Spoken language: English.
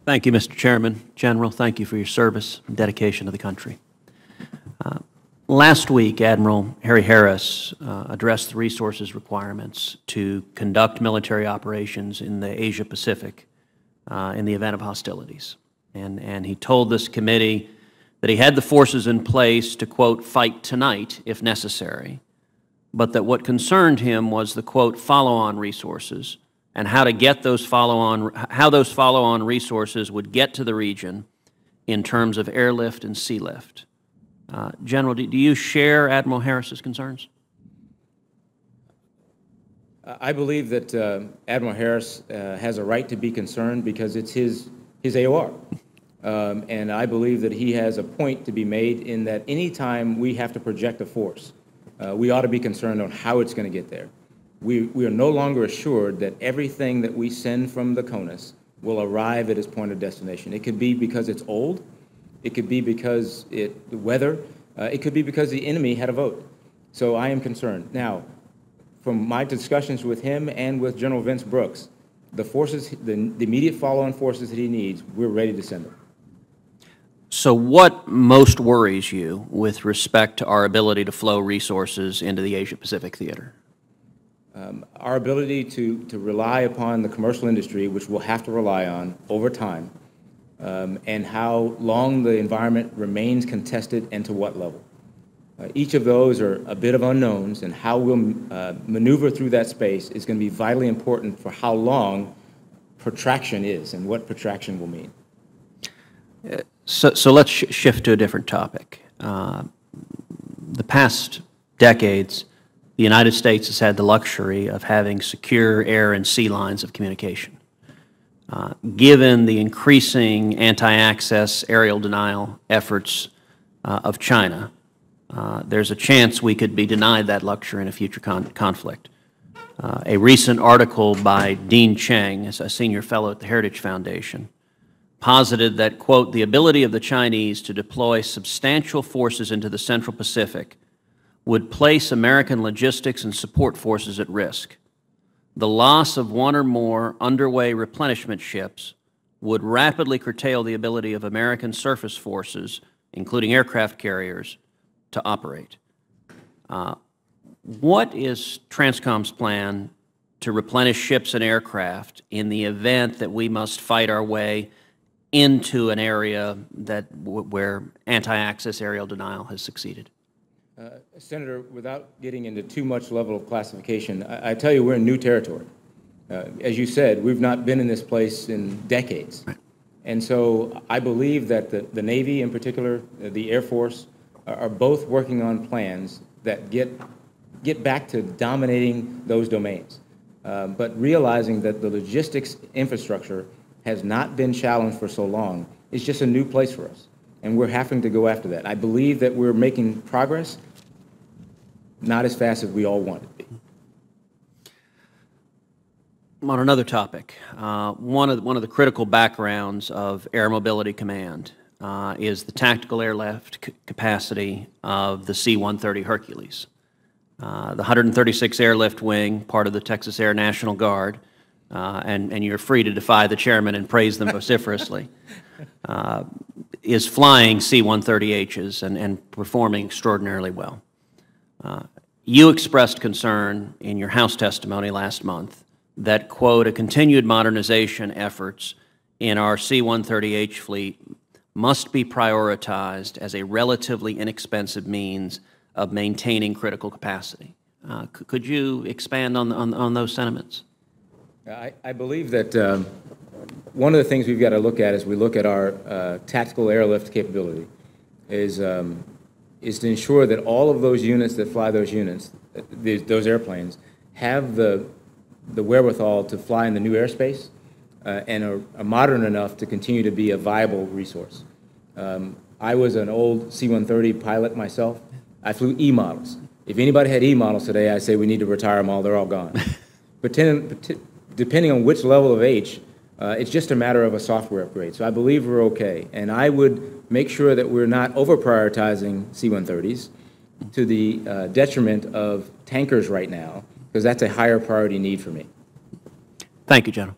Thank you, Mr. Chairman. General, thank you for your service and dedication to the country. Last week, Admiral Harry Harris addressed the resources requirements to conduct military operations in the Asia-Pacific in the event of hostilities. And he told this committee that he had the forces in place to, quote, fight tonight if necessary, but that what concerned him was the, quote, follow-on resources and how to get those follow-on resources would get to the region in terms of airlift and sea lift. General, do you share Admiral Harris's concerns? I believe that Admiral Harris has a right to be concerned because it's his AOR. And I believe that he has a point to be made in that any time we have to project a force, we ought to be concerned on how it's going to get there. We are no longer assured that everything that we send from the CONUS will arrive at its point of destination. It could be because it's old. It could be because the weather. It could be because the enemy had a vote. So I am concerned. Now, from my discussions with him and with General Vince Brooks, the forces, the immediate follow-on forces that he needs, we're ready to send them. So what most worries you with respect to our ability to flow resources into the Asia-Pacific theater? Our ability to rely upon the commercial industry, which we'll have to rely on over time, and how long the environment remains contested and to what level. Each of those are a bit of unknowns, and how we'll maneuver through that space is going to be vitally important for how long protraction is and what protraction will mean. So let's shift to a different topic. The past decades, the United States has had the luxury of having secure air and sea lines of communication. Given the increasing anti-access aerial denial efforts of China, there's a chance we could be denied that luxury in a future conflict. A recent article by Dean Cheng, a senior fellow at the Heritage Foundation, posited that, quote, the ability of the Chinese to deploy substantial forces into the Central Pacific would place American logistics and support forces at risk. The loss of one or more underway replenishment ships would rapidly curtail the ability of American surface forces, including aircraft carriers, to operate. What is TRANSCOM's plan to replenish ships and aircraft in the event that we must fight our way into an area where anti-access aerial denial has succeeded? Senator, without getting into too much level of classification, I tell you we're in new territory. As you said, we've not been in this place in decades. Right. And so I believe that the Navy in particular, the Air Force, are both working on plans that get back to dominating those domains. But realizing that the logistics infrastructure has not been challenged for so long, it's just a new place for us. And we're having to go after that. I believe that we're making progress, not as fast as we all want it to be. On another topic, one of the critical backgrounds of Air Mobility Command is the tactical airlift capacity of the C-130 Hercules. The 136th Airlift Wing, part of the Texas Air National Guard, and you're free to defy the chairman and praise them vociferously, is flying C-130Hs and performing extraordinarily well. You expressed concern in your House testimony last month that, quote, a continued modernization efforts in our C-130H fleet must be prioritized as a relatively inexpensive means of maintaining critical capacity. Could you expand on those sentiments? I believe that one of the things we've got to look at as we look at our tactical airlift capability is to ensure that all of those units that fly those units, those airplanes, have the wherewithal to fly in the new airspace and are modern enough to continue to be a viable resource. I was an old C-130 pilot myself. I flew E models. If anybody had E models today, I'd say we need to retire them all. They're all gone. But depending on which level of H, it's just a matter of a software upgrade. So I believe we're okay. And I would make sure that we're not over-prioritizing C-130s to the detriment of tankers right now, because that's a higher priority need for me. Thank you, General.